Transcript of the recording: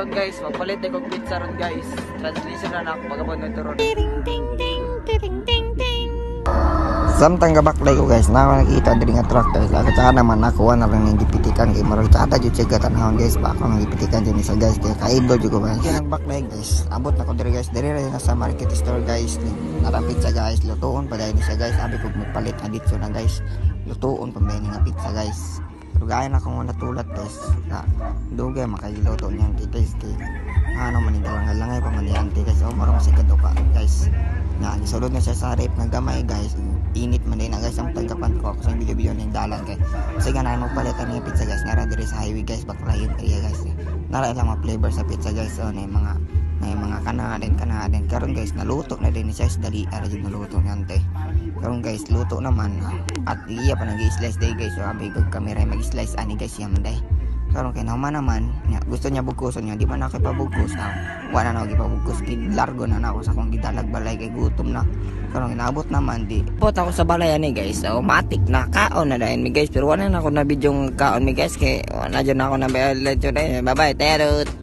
ron guys, magpalit na kong pizza ron guys. Translation na ako pagabon nito ron. Samtang gabaklay ko guys, na ako nakita din nga tractor. At saka naman nakuha na lang yung gipitikan kay Marol. Tsaka dyan siya gatanahon guys, baka ako gipitikan dyan isa guys. Kaya kaidol dyan ko guys. Kaya nagbaklay guys, abot na ko diri guys. Diri rin na sa market store guys. Narang pizza guys, lutuon pa dahil siya guys. Sabi ko magpalit na dito na guys. Lutuon pa may nga pizza guys. Pero gaya na kung natulat guys. Na dugay makailuto niyan kay guys. Ano manigalang-galangay pa maniante guys. O marong si kaduka guys. Na gisulod na siya sa rep ng gamay guys. Init man din na guys ang tanggapan ko sa video-video ng dalan guys. Kasi ganaan magpalit ang pizza guys. Nara diri sa highway guys, baklayin area guys. Nara lang mga flavor sa pizza guys. So na mga kanaden karon guys naluto na din siya sa dali ara jud naluto nante. Karon guys luto naman at iya pa nag-slice day guys. So abi kag camera mag-slice ani guys yaman day. Karon kay naman gusto niya bukuson niya di man ako ipabugkos wala na ako ipabugkos largo na ako sa kong gidalag balay kay gutom na karon inaabot naman di pot ako sa balay ani guys automatic na kaon na dayon mi guys pero wala na ako na bidyong kaon mi guys kay wala na ako na bye bye terot.